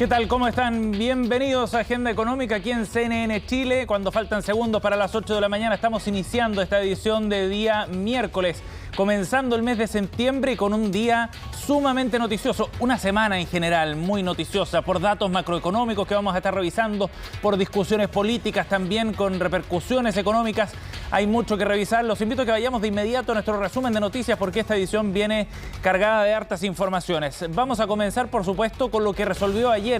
¿Qué tal? ¿Cómo están? Bienvenidos a Agenda Económica aquí en CNN Chile. Cuando faltan segundos para las 8 de la mañana estamos iniciando esta edición de día miércoles, comenzando el mes de septiembre con un día sumamente noticioso. Una semana en general muy noticiosa por datos macroeconómicos que vamos a estar revisando, por discusiones políticas también con repercusiones económicas. Hay mucho que revisar. Los invito a que vayamos de inmediato a nuestro resumen de noticias porque esta edición viene cargada de hartas informaciones. Vamos a comenzar, por supuesto, con lo que resolvió ayer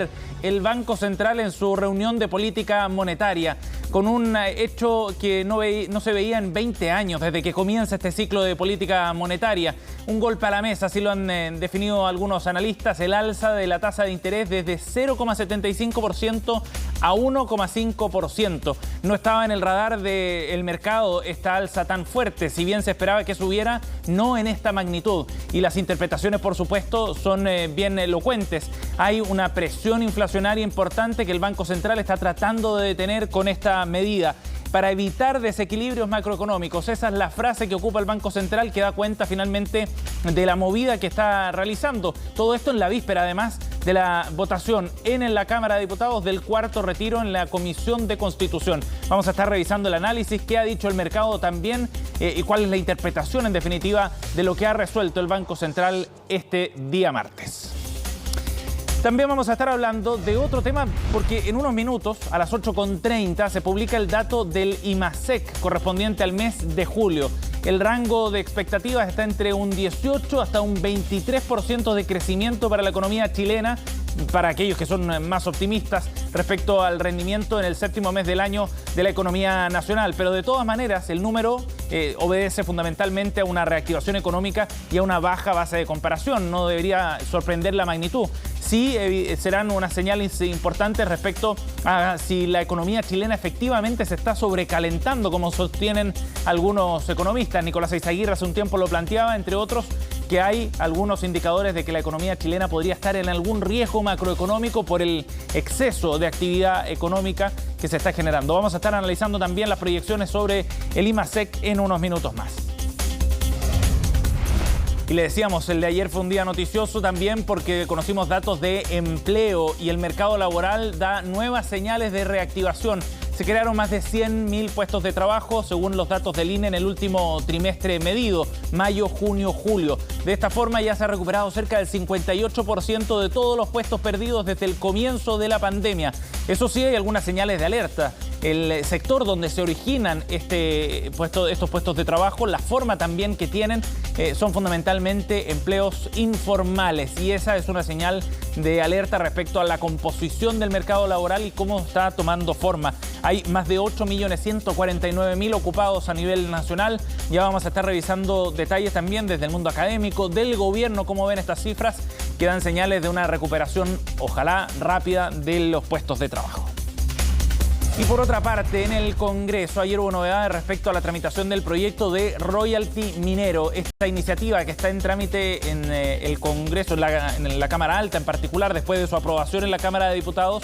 el Banco Central en su reunión de política monetaria, con un hecho que no se veía en 20 años desde que comienza este ciclo de política monetaria. Un golpe a la mesa, así lo han definido algunos analistas, el alza de la tasa de interés desde 0,75% a 1,5%. No estaba en el radar del mercado esta alza tan fuerte, si bien se esperaba que subiera, no en esta magnitud. Y las interpretaciones, por supuesto, son bien elocuentes. Hay una presión inflacionaria importante que el Banco Central está tratando de detener con esta medida para evitar desequilibrios macroeconómicos. Esa es la frase que ocupa el Banco Central, que da cuenta finalmente de la movida que está realizando. Todo esto en la víspera, además, de la votación en la Cámara de Diputados del cuarto retiro en la Comisión de Constitución. Vamos a estar revisando el análisis, qué ha dicho el mercado también y cuál es la interpretación, en definitiva, de lo que ha resuelto el Banco Central este día martes. También vamos a estar hablando de otro tema porque en unos minutos, a las 8:30, se publica el dato del IMASEC correspondiente al mes de julio. El rango de expectativas está entre un 18 hasta un 23% de crecimiento para la economía chilena, para aquellos que son más optimistas respecto al rendimiento en el séptimo mes del año de la economía nacional. Pero de todas maneras, el número obedece fundamentalmente a una reactivación económica y a una baja base de comparación. No debería sorprender la magnitud. Sí, serán unas señales importantes respecto a si la economía chilena efectivamente se está sobrecalentando, como sostienen algunos economistas. Nicolás Eizaguirre hace un tiempo lo planteaba, entre otros, que hay algunos indicadores de que la economía chilena podría estar en algún riesgo macroeconómico por el exceso de actividad económica que se está generando. Vamos a estar analizando también las proyecciones sobre el IMASEC en unos minutos más. Y le decíamos, el de ayer fue un día noticioso también porque conocimos datos de empleo y el mercado laboral da nuevas señales de reactivación. Se crearon más de 100.000 puestos de trabajo según los datos del INE en el último trimestre medido, mayo, junio, julio. De esta forma ya se ha recuperado cerca del 58% de todos los puestos perdidos desde el comienzo de la pandemia. Eso sí, hay algunas señales de alerta. El sector donde se originan estos puestos de trabajo, la forma también que tienen, son fundamentalmente empleos informales. Y esa es una señal de alerta respecto a la composición del mercado laboral y cómo está tomando forma. Hay más de 8.149.000 ocupados a nivel nacional. Ya vamos a estar revisando detalles también desde el mundo académico, del gobierno, cómo ven estas cifras que dan señales de una recuperación, ojalá rápida, de los puestos de trabajo. Y por otra parte, en el Congreso, ayer hubo novedades respecto a la tramitación del proyecto de royalty minero. Esta iniciativa que está en trámite en el Congreso, en la Cámara Alta en particular, después de su aprobación en la Cámara de Diputados,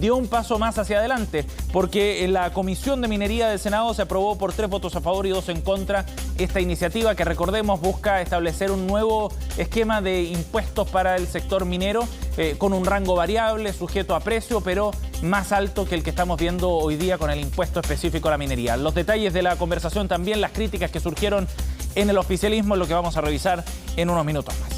dio un paso más hacia adelante, porque en la Comisión de Minería del Senado se aprobó por 3 votos a favor y 2 en contra esta iniciativa que, recordemos, busca establecer un nuevo esquema de impuestos para el sector minero con un rango variable, sujeto a precio, pero más alto que el que estamos viendo hoy día con el impuesto específico a la minería. Los detalles de la conversación también, las críticas que surgieron en el oficialismo, es lo que vamos a revisar en unos minutos más.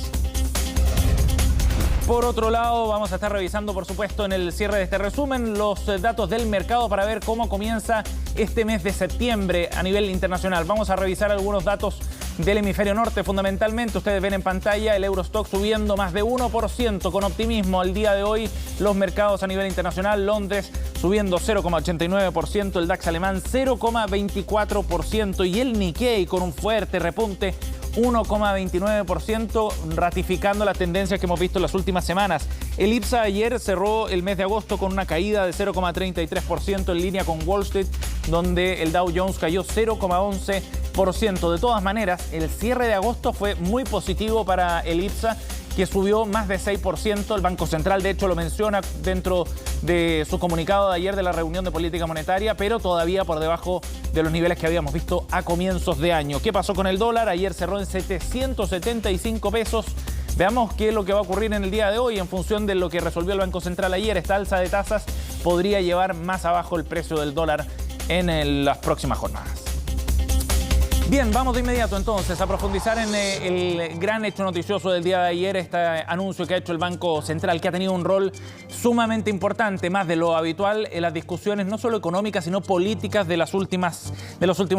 Por otro lado, vamos a estar revisando, por supuesto, en el cierre de este resumen, los datos del mercado para ver cómo comienza este mes de septiembre a nivel internacional. Vamos a revisar algunos datos del hemisferio norte, fundamentalmente. Ustedes ven en pantalla el Eurostock subiendo más de 1% con optimismo al día de hoy. Los mercados a nivel internacional, Londres subiendo 0,89%, el DAX alemán 0,24% y el Nikkei con un fuerte repunte 1,29%, ratificando las tendencias que hemos visto en las últimas semanas. El IPSA ayer cerró el mes de agosto con una caída de 0,33% en línea con Wall Street, donde el Dow Jones cayó 0,11%. De todas maneras, el cierre de agosto fue muy positivo para el IPSA, que subió más de 6%. El Banco Central, de hecho, lo menciona dentro de su comunicado de ayer de la reunión de política monetaria, pero todavía por debajo de los niveles que habíamos visto a comienzos de año. ¿Qué pasó con el dólar? Ayer cerró en 775 pesos, Veamos qué es lo que va a ocurrir en el día de hoy en función de lo que resolvió el Banco Central ayer. Esta alza de tasas podría llevar más abajo el precio del dólar en las próximas jornadas. Bien, vamos de inmediato entonces a profundizar en el gran hecho noticioso del día de ayer, este anuncio que ha hecho el Banco Central, que ha tenido un rol sumamente importante, más de lo habitual en las discusiones no solo económicas, sino políticas de los últimos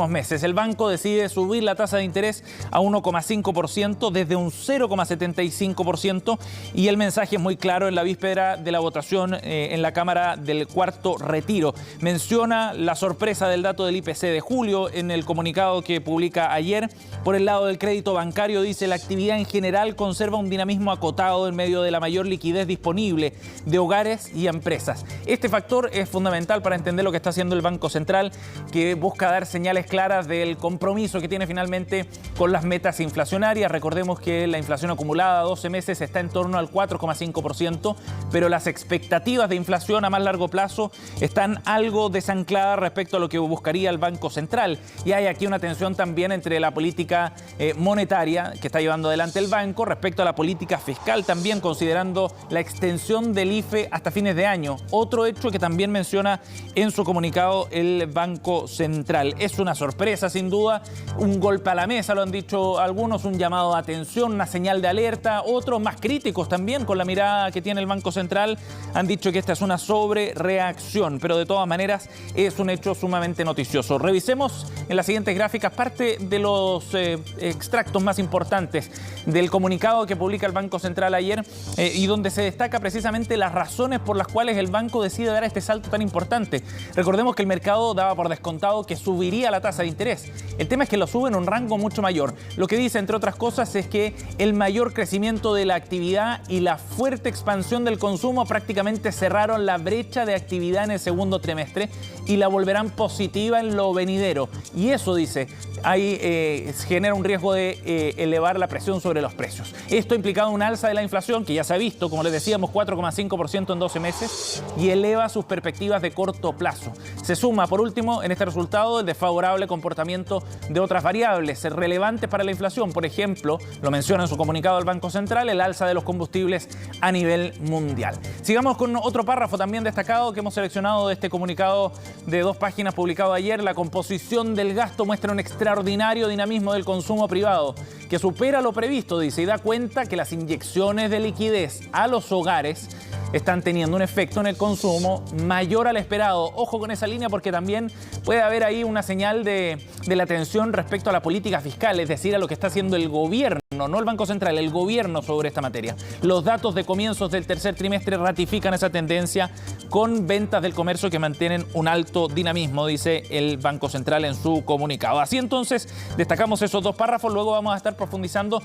meses. El banco decide subir la tasa de interés a 1,5% desde un 0,75%, y el mensaje es muy claro en la víspera de la votación en la Cámara del Cuarto Retiro. Menciona la sorpresa del dato del IPC de julio en el comunicado que publica ayer. Por el lado del crédito bancario, dice: la actividad en general conserva un dinamismo acotado en medio de la mayor liquidez disponible de hogares y empresas. Este factor es fundamental para entender lo que está haciendo el Banco Central, que busca dar señales claras del compromiso que tiene finalmente con las metas inflacionarias. Recordemos que la inflación acumulada a 12 meses está en torno al 4,5%, pero las expectativas de inflación a más largo plazo están algo desancladas respecto a lo que buscaría el Banco Central. Y hay aquí una tensión también entre la política monetaria que está llevando adelante el banco respecto a la política fiscal, también considerando la extensión del IFE hasta fines de año. Otro hecho que también menciona en su comunicado el Banco Central. Es una sorpresa, sin duda, un golpe a la mesa, lo han dicho algunos, un llamado de atención, una señal de alerta. Otros más críticos también, con la mirada que tiene el Banco Central, han dicho que esta es una sobrereacción, pero de todas maneras es un hecho sumamente noticioso. Revisemos en las siguientes gráficas parte de los extractos más importantes del comunicado que publica el Banco Central ayer, y donde se destaca precisamente las razones por las cuales el banco decide dar este salto tan importante. Recordemos que el mercado daba por descontado que subiría la tasa de interés. El tema es que lo sube en un rango mucho mayor. Lo que dice, entre otras cosas, es que el mayor crecimiento de la actividad y la fuerte expansión del consumo prácticamente cerraron la brecha de actividad en el segundo trimestre y la volverán positiva en lo venidero. Y eso, dice, ahí genera un riesgo de elevar la presión sobre los precios. Esto ha implicado un alza de la inflación que ya se ha visto, como les decíamos, 4,5% en 12 meses, y eleva sus perspectivas de corto plazo. Se suma, por último, en este resultado el desfavorable comportamiento de otras variables relevantes para la inflación. Por ejemplo, lo menciona en su comunicado el Banco Central, el alza de los combustibles a nivel mundial. Sigamos con otro párrafo también destacado que hemos seleccionado de este comunicado de 2 páginas publicado ayer. La composición del gasto muestra un extraordinario dinamismo del consumo privado que supera lo previsto, dice, y da cuenta que las inyecciones de liquidez a los hogares están teniendo un efecto en el consumo mayor al esperado. Ojo con esa línea, porque también puede haber ahí una señal de la tensión respecto a la política fiscal, es decir, a lo que está haciendo el gobierno, no el Banco Central, el gobierno sobre esta materia. Los datos de comienzos del tercer trimestre ratifican esa tendencia, con ventas del comercio que mantienen un alto dinamismo, dice el Banco Central en su comunicado. Así entonces, destacamos esos 2 párrafos, luego vamos a estar profundizando,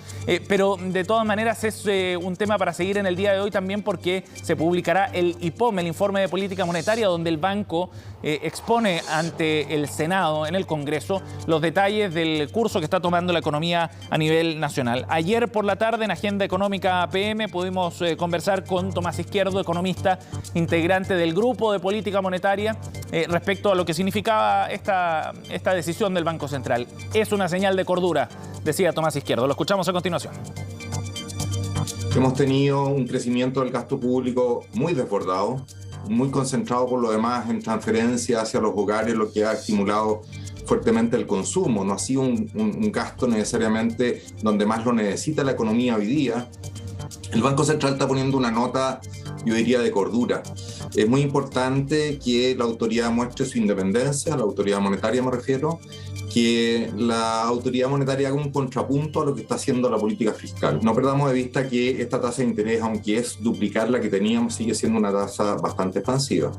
pero de todas maneras es un tema para seguir en el día de hoy también, porque se publicará el IPOM, el Informe de Política Monetaria, donde el banco expone ante el Senado, en el Congreso, los detalles del curso que está tomando la economía a nivel nacional. Ayer por la tarde, en Agenda Económica PM, pudimos conversar con Tomás Izquierdo, economista integrante del Grupo de Política Monetaria, respecto a lo que significaba esta decisión del Banco Central. Es una señal de cordura, decía Tomás Izquierdo. Lo escuchamos a continuación. Hemos tenido un crecimiento del gasto público muy desbordado, muy concentrado por lo demás en transferencias hacia los hogares, lo que ha estimulado fuertemente el consumo. No ha sido un gasto necesariamente donde más lo necesita la economía hoy día. El Banco Central está poniendo una nota, yo diría, de cordura. Es muy importante que la autoridad muestre su independencia, la autoridad monetaria me refiero, que la autoridad monetaria haga un contrapunto a lo que está haciendo la política fiscal. No perdamos de vista que esta tasa de interés, aunque es duplicar la que teníamos, sigue siendo una tasa bastante expansiva.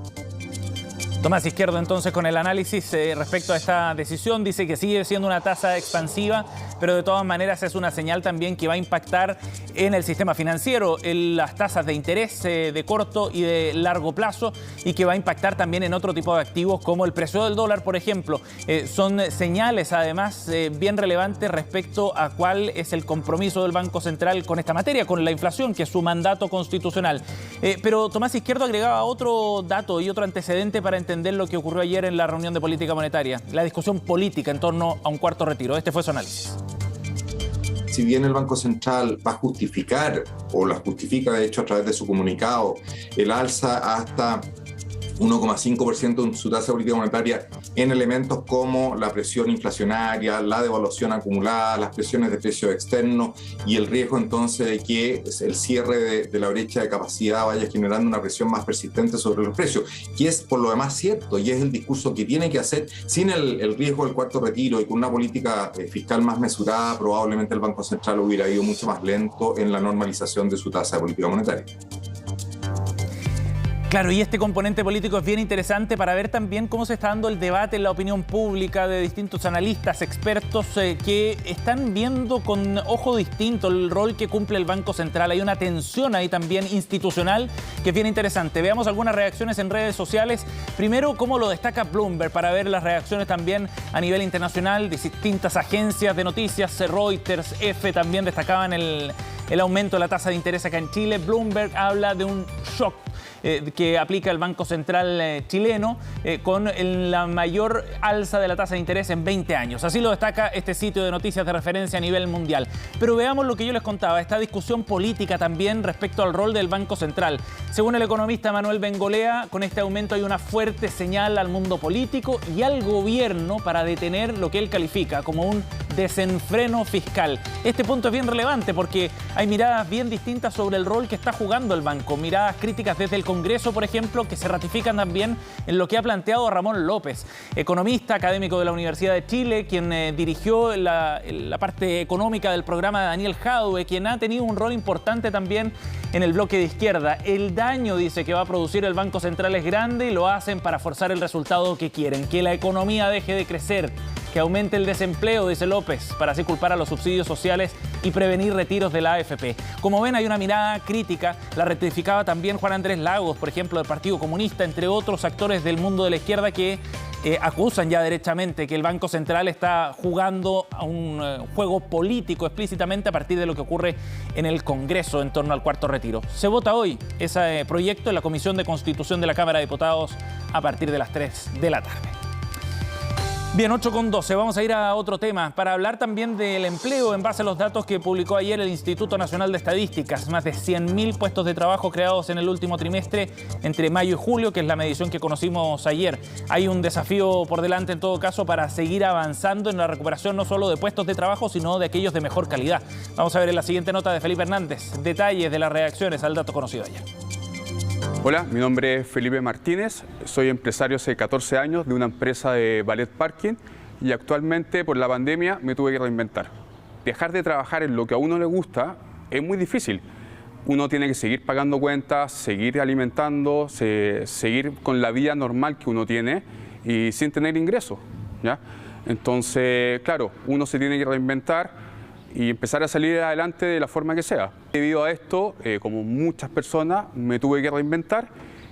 Tomás Izquierdo, entonces, con el análisis respecto a esta decisión, dice que sigue siendo una tasa expansiva, pero de todas maneras es una señal también que va a impactar en el sistema financiero, en las tasas de interés de corto y de largo plazo, y que va a impactar también en otro tipo de activos como el precio del dólar, por ejemplo. Son señales, además, bien relevantes respecto a cuál es el compromiso del Banco Central con esta materia, con la inflación, que es su mandato constitucional. Pero Tomás Izquierdo agregaba otro dato y otro antecedente para entender lo que ocurrió ayer en la reunión de política monetaria, la discusión política en torno a un cuarto retiro. Este fue su análisis. si bien el Banco Central va a justificar, o la justifica de hecho a través de su comunicado, el alza hasta 1,5% en su tasa de política monetaria en elementos como la presión inflacionaria, la devaluación acumulada, las presiones de precios externos y el riesgo entonces de que el cierre de la brecha de capacidad vaya generando una presión más persistente sobre los precios, que es por lo demás cierto y es el discurso que tiene que hacer sin el riesgo del cuarto retiro y con una política fiscal más mesurada. Probablemente el Banco Central hubiera ido mucho más lento en la normalización de su tasa de política monetaria. Claro, y este componente político es bien interesante para ver también cómo se está dando el debate en la opinión pública de distintos analistas, expertos que están viendo con ojo distinto el rol que cumple el Banco Central. Hay una tensión ahí también institucional que es bien interesante. Veamos algunas reacciones en redes sociales. Primero, cómo lo destaca Bloomberg para ver las reacciones también a nivel internacional de distintas agencias de noticias. Reuters, EFE también destacaban el aumento de la tasa de interés acá en Chile. Bloomberg habla de un shock que aplica el Banco Central chileno con la mayor alza de la tasa de interés en 20 años. Así lo destaca este sitio de noticias de referencia a nivel mundial. Pero veamos lo que yo les contaba, esta discusión política también respecto al rol del Banco Central. Según el economista Manuel Bengolea, con este aumento hay una fuerte señal al mundo político y al gobierno para detener lo que él califica como un desenfreno fiscal. Este punto es bien relevante porque hay miradas bien distintas sobre el rol que está jugando el banco. Miradas críticas desde el Congreso, por ejemplo, que se ratifican también en lo que ha planteado Ramón López, economista, académico de la Universidad de Chile, quien dirigió la parte económica del programa de Daniel Jadue, quien ha tenido un rol importante también en el bloque de izquierda. El daño, dice, que va a producir el Banco Central es grande y lo hacen para forzar el resultado que quieren, que la economía deje de crecer, que aumente el desempleo, dice López, para así culpar a los subsidios sociales y prevenir retiros de la AFP. Como ven, hay una mirada crítica, la ratificaba también Juan Andrés Lagos, por ejemplo, del Partido Comunista, entre otros actores del mundo de la izquierda que acusan ya derechamente que el Banco Central está jugando a un juego político explícitamente a partir de lo que ocurre en el Congreso en torno al cuarto retiro. Se vota hoy ese proyecto en la Comisión de Constitución de la Cámara de Diputados a partir de las 3 de la tarde. Bien, 8:12. Vamos a ir a otro tema para hablar también del empleo en base a los datos que publicó ayer el Instituto Nacional de Estadísticas. Más de 100.000 puestos de trabajo creados en el último trimestre entre mayo y julio, que es la medición que conocimos ayer. Hay un desafío por delante en todo caso para seguir avanzando en la recuperación no solo de puestos de trabajo, sino de aquellos de mejor calidad. Vamos a ver en la siguiente nota de Felipe Hernández detalles de las reacciones al dato conocido ayer. Hola, mi nombre es Felipe Martínez, soy empresario hace 14 años de una empresa de ballet parking y actualmente por la pandemia me tuve que reinventar. Dejar de trabajar en lo que a uno le gusta es muy difícil. Uno tiene que seguir pagando cuentas, seguir alimentando, seguir con la vida normal que uno tiene y sin tener ingresos, ¿ya? Entonces, claro, uno se tiene que reinventar y empezar a salir adelante de la forma que sea. Debido a esto, como muchas personas, me tuve que reinventar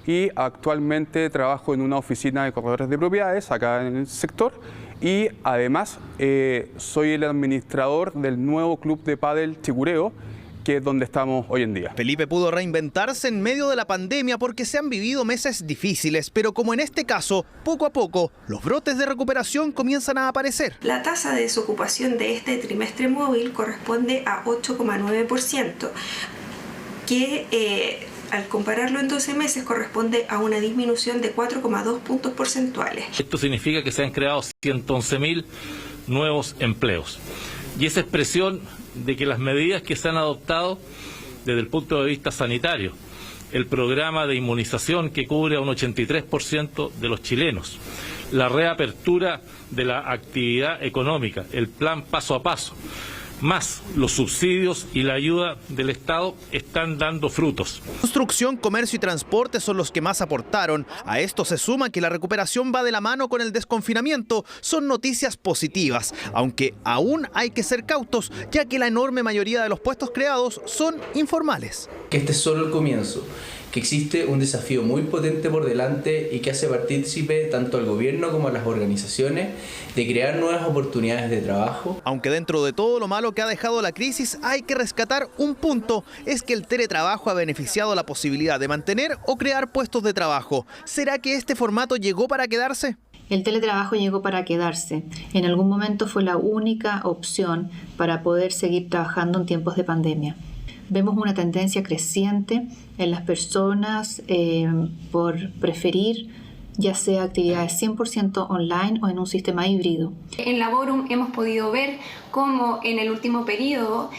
y actualmente trabajo en una oficina de corredores de propiedades acá en el sector y además soy el administrador del nuevo club de pádel Chicureo, que es donde estamos hoy en día. Felipe pudo reinventarse en medio de la pandemia porque se han vivido meses difíciles, pero como en este caso, poco a poco, los brotes de recuperación comienzan a aparecer. La tasa de desocupación de este trimestre móvil corresponde a 8,9%, que al compararlo en 12 meses corresponde a una disminución de 4,2 puntos porcentuales. Esto significa que se han creado 111.000 nuevos empleos. Y esa expresión de que las medidas que se han adoptado desde el punto de vista sanitario, el programa de inmunización que cubre a un 83% de los chilenos, la reapertura de la actividad económica, el plan paso a paso, más los subsidios y la ayuda del Estado están dando frutos. Construcción, comercio y transporte son los que más aportaron. A esto se suma que la recuperación va de la mano con el desconfinamiento. Son noticias positivas, aunque aún hay que ser cautos, ya que la enorme mayoría de los puestos creados son informales. Que este es solo el comienzo, que existe un desafío muy potente por delante y que hace partícipe tanto al gobierno como a las organizaciones de crear nuevas oportunidades de trabajo. Aunque dentro de todo lo malo que ha dejado la crisis hay que rescatar un punto, es que el teletrabajo ha beneficiado la posibilidad de mantener o crear puestos de trabajo. ¿Será que este formato llegó para quedarse? El teletrabajo llegó para quedarse. En algún momento fue la única opción para poder seguir trabajando en tiempos de pandemia. Vemos una tendencia creciente en las personas por preferir ya sea actividades 100% online o en un sistema híbrido. En Laborum hemos podido ver cómo en el último periodo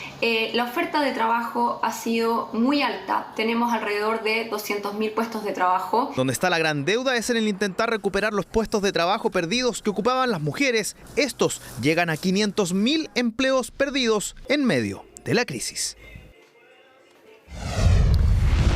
la oferta de trabajo ha sido muy alta. Tenemos alrededor de 200.000 puestos de trabajo. Donde está la gran deuda es en el intentar recuperar los puestos de trabajo perdidos que ocupaban las mujeres. Estos llegan a 500.000 empleos perdidos en medio de la crisis.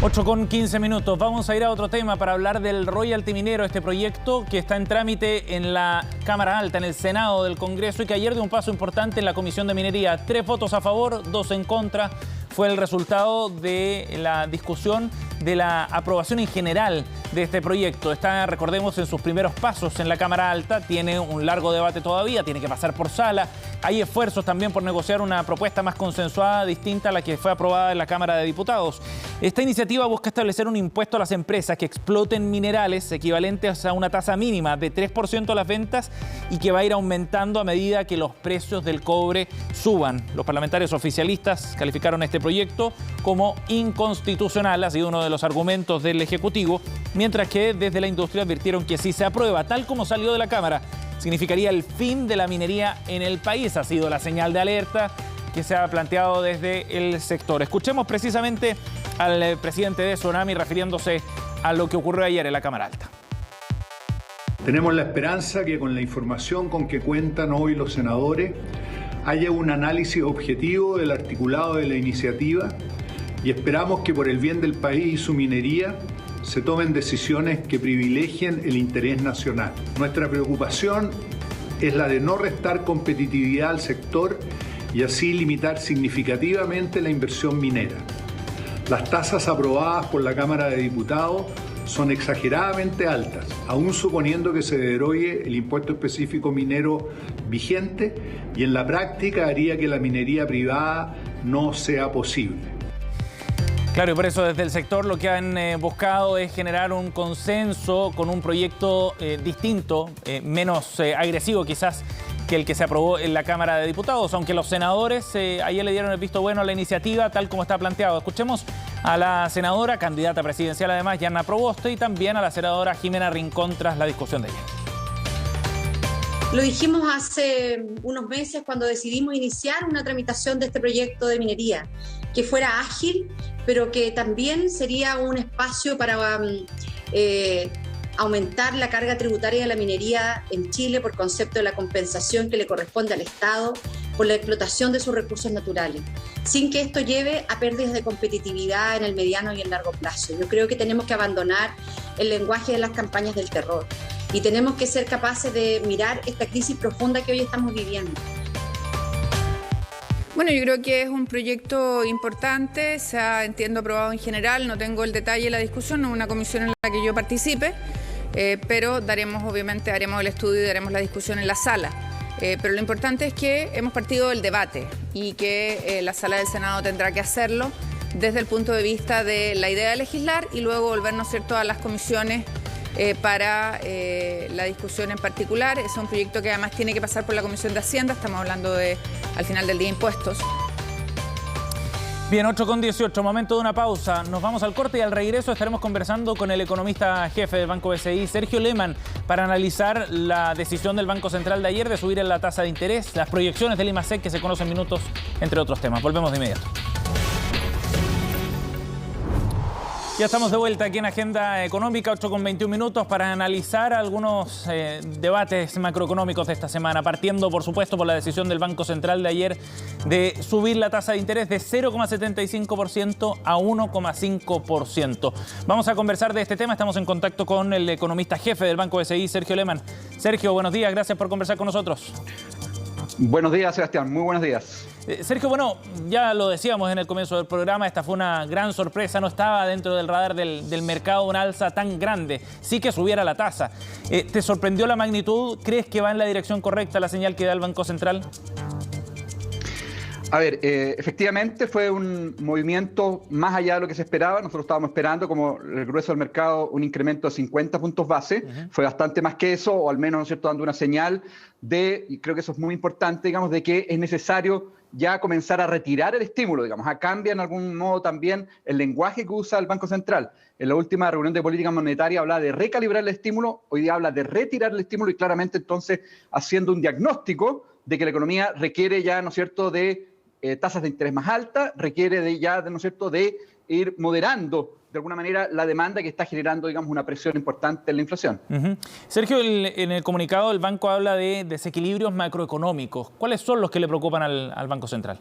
8:15. Vamos a ir a otro tema para hablar del royalty minero, este proyecto que está en trámite en la Cámara Alta, en el Senado del Congreso, y que ayer dio un paso importante en la Comisión de Minería. 3 votos a favor, 2 en contra. Fue el resultado de la discusión de la aprobación en general de este proyecto. Está, recordemos, en sus primeros pasos en la Cámara Alta. Tiene un largo debate todavía, tiene que pasar por sala. Hay esfuerzos también por negociar una propuesta más consensuada, distinta a la que fue aprobada en la Cámara de Diputados. Esta iniciativa busca establecer un impuesto a las empresas que exploten minerales equivalentes a una tasa mínima de 3% a las ventas y que va a ir aumentando a medida que los precios del cobre suban. Los parlamentarios oficialistas calificaron este proyecto como inconstitucional, ha sido uno de los argumentos del Ejecutivo, mientras que desde la industria advirtieron que si se aprueba tal como salió de la Cámara, significaría el fin de la minería en el país. Ha sido la señal de alerta que se ha planteado desde el sector. Escuchemos precisamente al presidente de Sonami refiriéndose a lo que ocurrió ayer en la Cámara Alta. Tenemos la esperanza que con la información con que cuentan hoy los senadores haya un análisis objetivo del articulado de la iniciativa y esperamos que por el bien del país y su minería se tomen decisiones que privilegien el interés nacional. Nuestra preocupación es la de no restar competitividad al sector y así limitar significativamente la inversión minera. Las tasas aprobadas por la Cámara de Diputados son exageradamente altas, aún suponiendo que se derogue el impuesto específico minero vigente, y en la práctica haría que la minería privada no sea posible. Claro, y por eso desde el sector lo que han buscado es generar un consenso con un proyecto distinto, menos agresivo quizás que el que se aprobó en la Cámara de Diputados, aunque los senadores ayer le dieron el visto bueno a la iniciativa tal como está planteado. Escuchemos a la senadora, candidata presidencial además, Yanna Proboste, y también a la senadora Jimena Rincón tras la discusión de ayer. Lo dijimos hace unos meses cuando decidimos iniciar una tramitación de este proyecto de minería, que fuera ágil, pero que también sería un espacio para aumentar la carga tributaria de la minería en Chile por concepto de la compensación que le corresponde al Estado por la explotación de sus recursos naturales, sin que esto lleve a pérdidas de competitividad en el mediano y el largo plazo. Yo creo que tenemos que abandonar el lenguaje de las campañas del terror y tenemos que ser capaces de mirar esta crisis profunda que hoy estamos viviendo. Bueno, yo creo que es un proyecto importante, se ha, entiendo, aprobado en general, no tengo el detalle de la discusión, no es una comisión en la que yo participe, pero obviamente haremos el estudio y daremos la discusión en la sala. Pero lo importante es que hemos partido del debate y que la sala del Senado tendrá que hacerlo desde el punto de vista de la idea de legislar y luego volvernos, ¿cierto?, a las comisiones para la discusión en particular. Es un proyecto que además tiene que pasar por la Comisión de Hacienda, estamos hablando de, al final del día, impuestos. Bien, 8:18, momento de una pausa. Nos vamos al corte y al regreso estaremos conversando con el economista jefe del Banco BCI, Sergio Lehmann, para analizar la decisión del Banco Central de ayer de subir la tasa de interés, las proyecciones del IMASEC que se conocen en minutos, entre otros temas. Volvemos de inmediato. Ya estamos de vuelta aquí en Agenda Económica, 8:21 para analizar algunos debates macroeconómicos de esta semana, partiendo por supuesto por la decisión del Banco Central de ayer de subir la tasa de interés de 0,75% a 1,5%. Vamos a conversar de este tema, estamos en contacto con el economista jefe del Banco BCI, Sergio Lehmann. Sergio, buenos días, gracias por conversar con nosotros. Buenos días, Sebastián, muy buenos días. Sergio, bueno, ya lo decíamos en el comienzo del programa, esta fue una gran sorpresa, no estaba dentro del radar del mercado una alza tan grande, sí que subiera la tasa. ¿Te sorprendió la magnitud? ¿Crees que va en la dirección correcta la señal que da el Banco Central? A ver, efectivamente fue un movimiento más allá de lo que se esperaba. Nosotros estábamos esperando, como el grueso del mercado, un incremento de 50 puntos base. Fue bastante más que eso, o al menos, ¿no es cierto?, dando una señal de, y creo que eso es muy importante, digamos, de que es necesario ya comenzar a retirar el estímulo, digamos, a cambia en algún modo también el lenguaje que usa el Banco Central. En la última reunión de política monetaria hablaba de recalibrar el estímulo, hoy día habla de retirar el estímulo y claramente entonces haciendo un diagnóstico de que la economía requiere ya, ¿no es cierto?, de tasas de interés más altas, requiere de ya, ¿no es cierto?, de ir moderando de alguna manera la demanda que está generando, digamos, una presión importante en la inflación. Sergio, en el comunicado el banco habla de desequilibrios macroeconómicos. ¿Cuáles son los que le preocupan al Banco Central?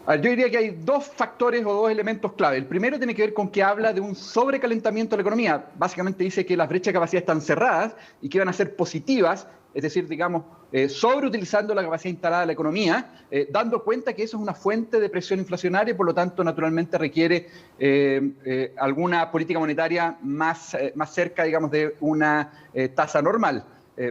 Yo diría que hay dos factores o dos elementos clave. El primero tiene que ver con que habla de un sobrecalentamiento de la economía. Básicamente dice que las brechas de capacidad están cerradas y que van a ser positivas, es decir, digamos, sobreutilizando la capacidad instalada de la economía, dando cuenta que eso es una fuente de presión inflacionaria y por lo tanto naturalmente requiere alguna política monetaria más cerca, digamos, de una tasa normal.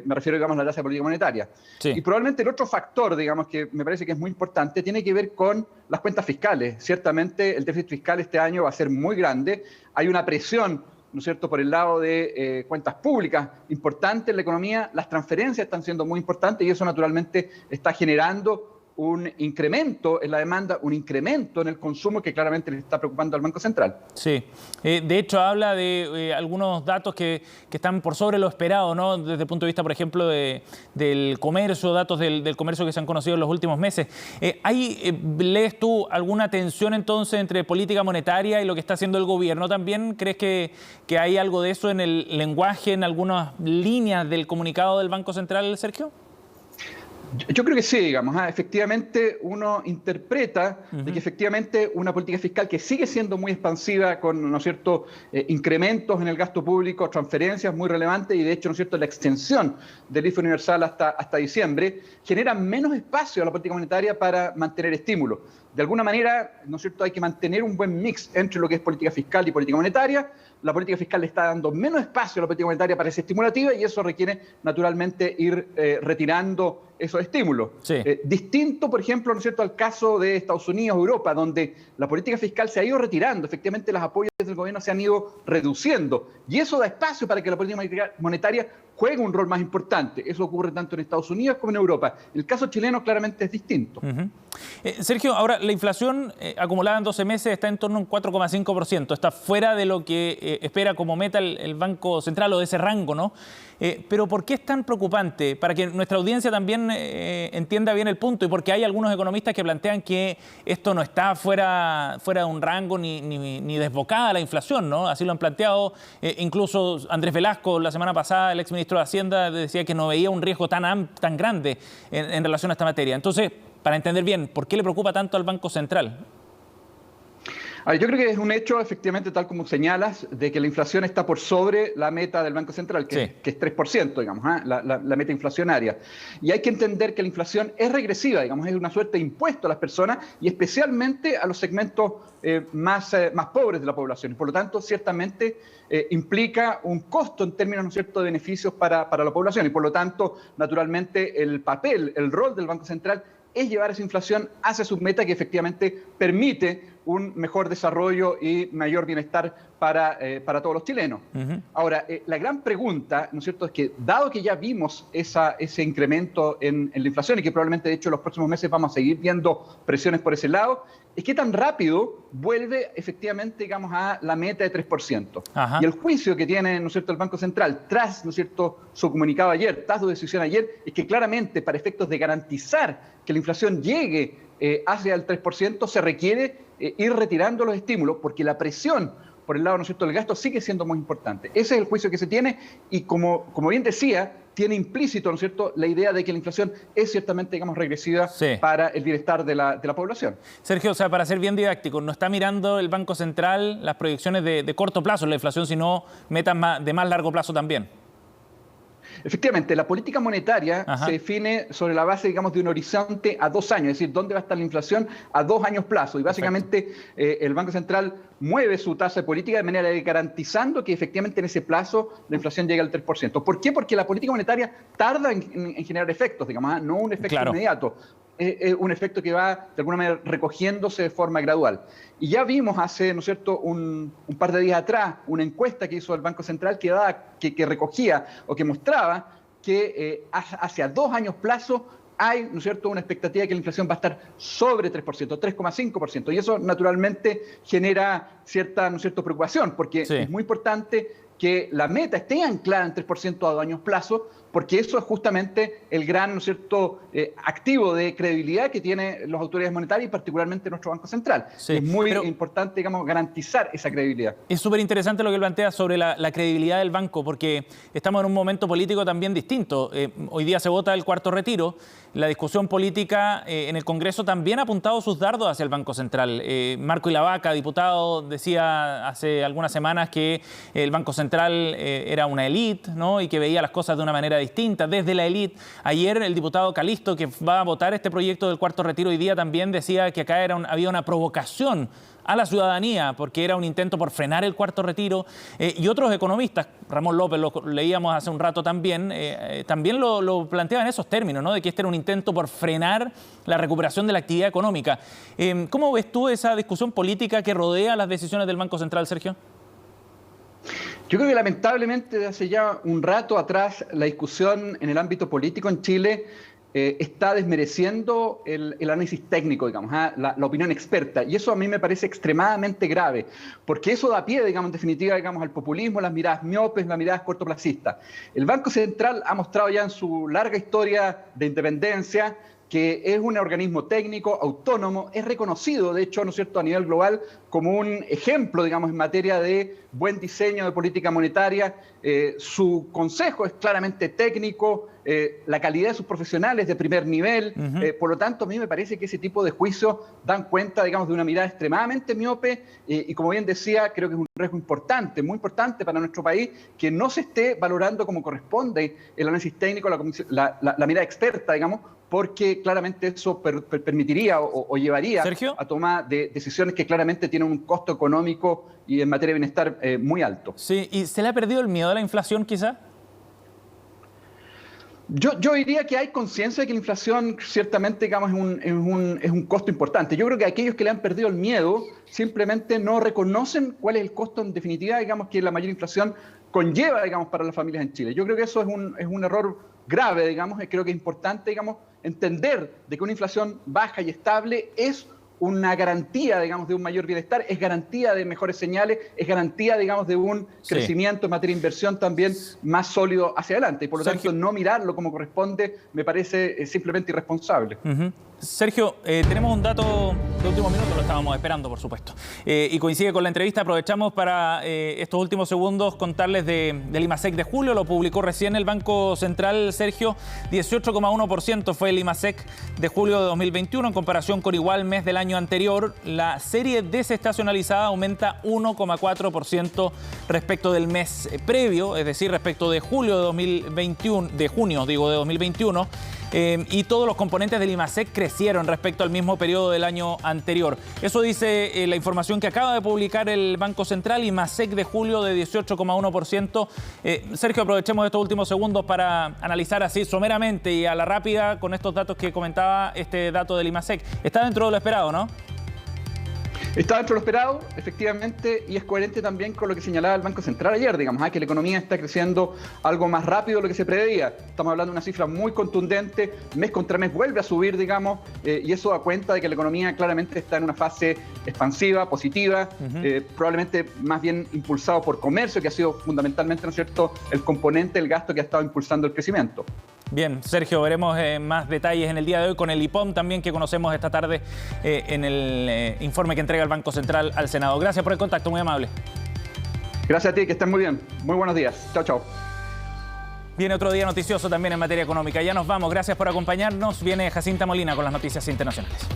Me refiero, digamos, a la tasa de política monetaria. Sí. Y probablemente el otro factor, digamos, que me parece que es muy importante, tiene que ver con las cuentas fiscales. Ciertamente el déficit fiscal este año va a ser muy grande. Hay una presión, ¿no es cierto?, por el lado de cuentas públicas importante en la economía. Las transferencias están siendo muy importantes y eso naturalmente está generando un incremento en la demanda, un incremento en el consumo que claramente le está preocupando al Banco Central. Sí, de hecho habla de algunos datos que están por sobre lo esperado, ¿no? Desde el punto de vista, por ejemplo, del comercio, datos del comercio que se han conocido en los últimos meses. ¿Lees tú alguna tensión entonces entre política monetaria y lo que está haciendo el gobierno también? ¿Crees que hay algo de eso en el lenguaje, en algunas líneas del comunicado del Banco Central, Sergio? Yo creo que sí, digamos. Efectivamente, uno interpreta de que efectivamente una política fiscal que sigue siendo muy expansiva con, ¿no es cierto?, incrementos en el gasto público, transferencias muy relevantes y de hecho, ¿no es cierto?, la extensión del IFE universal hasta diciembre, genera menos espacio a la política monetaria para mantener estímulo. De alguna manera, ¿no es cierto?, hay que mantener un buen mix entre lo que es política fiscal y política monetaria. La política fiscal le está dando menos espacio a la política monetaria para ser estimulativa y eso requiere naturalmente ir retirando esos estímulos. Sí. Distinto, por ejemplo, ¿no es cierto?, al caso de Estados Unidos, Europa, donde la política fiscal se ha ido retirando, efectivamente los apoyos del gobierno se han ido reduciendo y eso da espacio para que la política monetaria juegue un rol más importante. Eso ocurre tanto en Estados Unidos como en Europa. El caso chileno claramente es distinto. Sergio, ahora la inflación acumulada en 12 meses está en torno a un 4,5%. Está fuera de lo que espera como meta el Banco Central o de ese rango, ¿no? Pero ¿por qué es tan preocupante? Para que nuestra audiencia también entienda bien el punto y porque hay algunos economistas que plantean que esto no está fuera de un rango ni desbocada la inflación, ¿no? Así lo han planteado. Incluso Andrés Velasco la semana pasada, el exministro de Hacienda, decía que no veía un riesgo tan grande en relación a esta materia. Entonces, para entender bien, ¿por qué le preocupa tanto al Banco Central? Yo creo que es un hecho, efectivamente, tal como señalas, de que la inflación está por sobre la meta del Banco Central, que es 3%, digamos, la meta inflacionaria. Y hay que entender que la inflación es regresiva, digamos, es una suerte de impuesto a las personas y especialmente a los segmentos más pobres de la población. Por lo tanto, ciertamente implica un costo en términos, ¿no es cierto?, de beneficios para la población. Y por lo tanto, naturalmente, el rol del Banco Central es llevar esa inflación hacia su meta que efectivamente permite un mejor desarrollo y mayor bienestar para todos los chilenos. Ahora, la gran pregunta, ¿no es cierto?, es que dado que ya vimos ese incremento en la inflación y que probablemente, de hecho, en los próximos meses vamos a seguir viendo presiones por ese lado, es que tan rápido vuelve efectivamente, digamos, a la meta de 3%. Y el juicio que tiene, ¿no es cierto?, el Banco Central tras, ¿no es cierto?, su comunicado ayer, tras su decisión ayer, es que claramente para efectos de garantizar que la inflación llegue hacia el 3%, se requiere ir retirando los estímulos porque la presión por el lado, ¿no es cierto?, del gasto sigue siendo muy importante. Ese es el juicio que se tiene y como bien decía, tiene implícito, ¿no es cierto?, la idea de que la inflación es ciertamente, digamos, regresiva para el bienestar de la población. Sergio, o sea, para ser bien didáctico, no está mirando el Banco Central las proyecciones de corto plazo en la inflación, sino metas de más largo plazo también. Efectivamente, la política monetaria se define sobre la base, digamos, de un horizonte a 2 años, es decir, dónde va a estar la inflación a 2 años plazo. Y básicamente el Banco Central mueve su tasa de política de manera de garantizando que efectivamente en ese plazo la inflación llegue al 3%. ¿Por qué? Porque la política monetaria tarda en generar efectos, digamos, no un efecto inmediato. un efecto que va de alguna manera recogiéndose de forma gradual. Y ya vimos hace, ¿no es cierto?, un par de días atrás una encuesta que hizo el Banco Central que recogía o que mostraba que hacia 2 años plazo hay, ¿no es cierto?, una expectativa de que la inflación va a estar sobre 3%, 3,5%. Y eso naturalmente genera cierta, ¿no es cierto?, preocupación, porque es muy importante que la meta esté anclada en 3% a 2 años plazo, porque eso es justamente el gran, ¿no es cierto?, activo de credibilidad que tienen las autoridades monetarias y particularmente nuestro Banco Central. Es muy importante, digamos, garantizar esa credibilidad. Es súper interesante lo que él plantea sobre la credibilidad del banco, porque estamos en un momento político también distinto. Hoy día se vota el cuarto retiro. La discusión política en el Congreso también ha apuntado sus dardos hacia el Banco Central. Marco Ilavaca, diputado, decía hace algunas semanas que el Banco Central era una élite, ¿no?, y que veía las cosas de una manera distinta desde la élite. Ayer el diputado Calisto, que va a votar este proyecto del cuarto retiro hoy día, también decía que acá había una provocación a la ciudadanía, porque era un intento por frenar el cuarto retiro. Y otros economistas, Ramón López, lo leíamos hace un rato también, también lo planteaban en esos términos, ¿no?, de que este era un intento por frenar la recuperación de la actividad económica. ¿Cómo ves tú esa discusión política que rodea las decisiones del Banco Central, Sergio? Yo creo que lamentablemente desde hace ya un rato atrás la discusión en el ámbito político en Chile está desmereciendo el análisis técnico, digamos, la opinión experta. Y eso a mí me parece extremadamente grave, porque eso da pie, digamos, en definitiva, digamos, al populismo, las miradas miopes, las miradas cortoplacistas. El Banco Central ha mostrado ya en su larga historia de independencia que es un organismo técnico, autónomo, es reconocido, de hecho, ¿no es cierto?, a nivel global como un ejemplo, digamos, en materia de buen diseño de política monetaria. Su consejo es claramente técnico, la calidad de sus profesionales de primer nivel. Por lo tanto, a mí me parece que ese tipo de juicios dan cuenta, digamos, de una mirada extremadamente miope y como bien decía, creo que es un riesgo importante, muy importante para nuestro país, que no se esté valorando como corresponde el análisis técnico, la mirada experta, digamos, porque claramente eso permitiría o llevaría a tomar de decisiones que claramente tienen un costo económico y en materia de bienestar muy alto. Sí, ¿y se le ha perdido el miedo a la inflación quizá? Yo diría que hay conciencia de que la inflación ciertamente, digamos, es un costo importante. Yo creo que aquellos que le han perdido el miedo simplemente no reconocen cuál es el costo en definitiva, digamos, que la mayor inflación conlleva, digamos, para las familias en Chile. Yo creo que eso es un error grave, digamos, y creo que es importante, digamos, entender de que una inflación baja y estable es una garantía, digamos, de un mayor bienestar, es garantía de mejores señales, es garantía, digamos, de un crecimiento en materia de inversión también más sólido hacia adelante. Y por lo tanto, no mirarlo como corresponde me parece simplemente irresponsable. Sergio, tenemos un dato de último minuto, lo estábamos esperando, por supuesto. Y coincide con la entrevista, aprovechamos para estos últimos segundos contarles del IMASEC de julio, lo publicó recién el Banco Central, Sergio, 18,1% fue el IMASEC de julio de 2021, en comparación con igual mes del año anterior. La serie desestacionalizada aumenta 1,4% respecto del mes previo, es decir, respecto de julio de 2021, de junio, digo, de 2021. Y todos los componentes del IMASEC crecieron respecto al mismo periodo del año anterior. Eso dice la información que acaba de publicar el Banco Central, IMASEC de julio de 18,1%. Sergio, aprovechemos estos últimos segundos para analizar así someramente y a la rápida con estos datos que comentaba este dato del IMASEC. Está dentro de lo esperado, ¿no? Está dentro de lo esperado, efectivamente, y es coherente también con lo que señalaba el Banco Central ayer, digamos, que la economía está creciendo algo más rápido de lo que se preveía. Estamos hablando de una cifra muy contundente, mes contra mes vuelve a subir, digamos, y eso da cuenta de que la economía claramente está en una fase expansiva, positiva, probablemente más bien impulsado por comercio, que ha sido fundamentalmente, ¿no es cierto?, el componente del gasto que ha estado impulsando el crecimiento. Bien, Sergio, veremos más detalles en el día de hoy con el IPOM también que conocemos esta tarde en el informe que entrega el Banco Central al Senado. Gracias por el contacto, muy amable. Gracias a ti, que estén muy bien. Muy buenos días. Chao, chao. Viene otro día noticioso también en materia económica. Ya nos vamos. Gracias por acompañarnos. Viene Jacinta Molina con las noticias internacionales.